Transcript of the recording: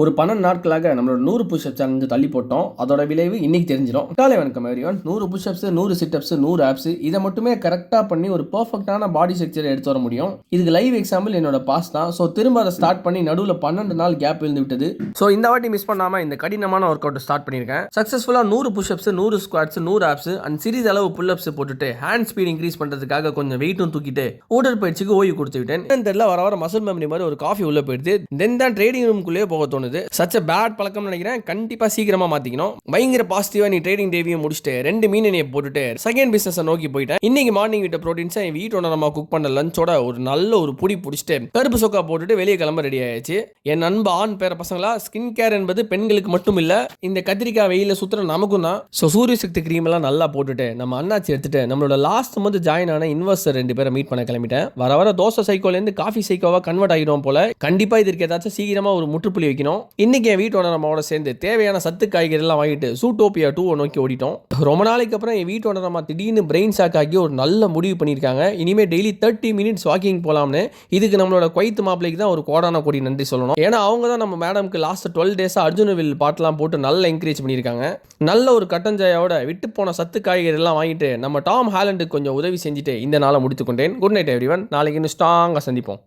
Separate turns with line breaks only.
ஒரு 12 நாட்களாக நம்மளோட 100 புஷ்அப்ஸ் அங்கே தள்ளி போட்டோம். அதோட விளைவு இன்னைக்கு தெரிஞ்சிடும். காலை வணக்கம் எவ்ரிவன். 100 புஷ்அப்ஸ், 100 சிட்அப்ஸ், 100 ஆப்ஸ் இதை மட்டுமே கரெக்டாக பண்ணி ஒரு பர்ஃபெக்டான பாடி ஸ்ட்ரக்சர் எடுத்து வர முடியும். இதுக்கு லைவ் எக்ஸாம்பிள் என்னோட பாஸ் தான். ஸோ திரும்ப அதை ஸ்டார்ட் பண்ணி நடுவில் 12 நாள் கேப் விழுந்து விட்டது. ஸோ இந்த வாட்டி மிஸ் பண்ணாமல் இந்த கடினமான ஒர்க் அவுட் ஸ்டார்ட் பண்ணியிருக்கேன். சக்ஸஸ்ஃபுல்லாக 100 புஷ்அப்ஸ், 100 ஸ்குவாட்ஸ், 100 ஆப்ஸ் அண்ட் சிறிது அளவு புல்அப்ஸ் போட்டுட்டு ஹேண்ட் ஸ்பீட் இன்க்ரீஸ் பண்ணுறதுக்காக கொஞ்சம் வெயிட்டும் தூக்கிட்டு உடற்பயிற்சிக்கு ஓய்வு கொடுத்து விட்டேன். தெரியல, வர வர மசில் மெமரி மாதிரி ஒரு காஃபி உள்ள போயிடுது. தென் தான் ட்ரேடிங் ரூம்குள்ளேயே போக தோணுது. சச்ச பேட் பழக்கம் நினைக்கிறேன். கண்டிப்பா சீக்கிரமா மாத்திக்கணும். பயங்கர பாசிட்டிவா நீ ட்ரேடிங் டேவியை முடிச்சுட்டு 2 மீன் எண்ணெயை போட்டுட்டு செகண்ட் பிசினஸ் நோக்கி போயிட்டேன். இன்னைக்கு மார்னிங் விட்ட ப்ரோட்டீன்ஸை என் வீட்டோட நம்ம குக் பண்ண லஞ்சோட ஒரு நல்ல ஒரு புடி பிடிச்சிட்டு கருப்பு சொக்கா போட்டுட்டு வெளியே கிளம்ப ரெடி ஆயாச்சு. என் அன்பு ஆண் பேர பசங்களா, ஸ்கின் கேர் என்பது பெண்களுக்கு மட்டும் இல்ல, இந்த கத்திரிக்காய் வெயில சுத்துற நமக்கும் தான். ஸோ சூரிய சக்தி கிரீம் எல்லாம் நல்லா போட்டுட்டு நம்ம அண்ணாச்சி எடுத்துட்டு நம்மளோட லாஸ்ட் மந்த் ஜாயின் ஆன இன்வெஸ்டர் 2 பேரை மீட் பண்ண கிளம்பிட்டேன். வர வர தோசை சைக்கோல இருந்து காஃபி சைக்கோவா கன்வெர்ட் ஆகிடும் போல. கண்டிப்பா இதற்கு ஏதாச்சும் சீக்கிரமா ஒரு முற்றுப்புள்ளி வைக்கணும். இன்னைக்கு என் வீட்டோட நம்மளோட சேர்ந்து தேவையான சத்து காய்கறி எல்லாம் வாங்கிட்டு சூட்டோபியா 2 நோக்கி ஓடிட்டோம். ரொம்ப நாளைக்கு அப்புறம் என் வீட்டோட நம்ம திடீர்னு பிரெயின் ஷாக் ஆகி ஒரு நல்ல முடிவு பண்ணியிருக்காங்க. இனிமேல் டெய்லி 30 மினிட்ஸ் வாக்கிங் போலாம்னு. இதுக்கு நம்மளோட குவைத்து மாப்பிளைக்கு தான் ஒரு கோடான கோடி நன்றி சொல்லணும். ஏன்னா அவங்க தான் நம்ம மேடம்க்கு லாஸ்ட் 12 டேஸா அர்ஜுனவில் பாட்டெல்லாம் போட்டு நல்லா என்கரேஜ் பண்ணியிருக்காங்க. நல்ல ஒரு கட்டஞ்சாயோட விட்டு போன சத்து காய்கறி எல்லாம் வாங்கிட்டு நம்ம டாம் ஹாலண்டுக்கு கொஞ்சம் உதவி செஞ்சுட்டு இந்த நாளை முடித்துக்கொண்டேன். Good night everyone. நாளைக்கு இன்னும் ஸ்ட்ராங்காக சந்திப்போம்.